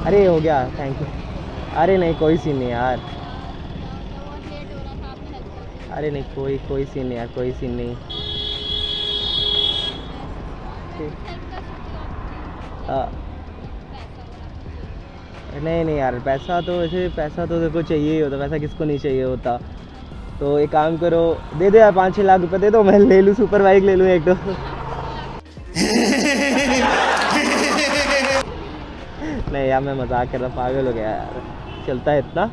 अरे हो गया, थैंक यू। अरे नहीं कोई सीन नहीं यार, अरे नहीं कोई कोई सीन नहीं यार, कोई सीन नहीं। आ, नहीं नहीं यार, पैसा तो वैसे, पैसा तो देखो चाहिए ही होता, पैसा किसको नहीं चाहिए होता। तो एक काम करो, दे दो यार 5-6 लाख रुपए दे दो, मैं ले लूँ सुपर बाइक ले लूँ एक दो। नहीं यार मैं मजाक कर रहा, पागल हो गया यार, चलता है इतना।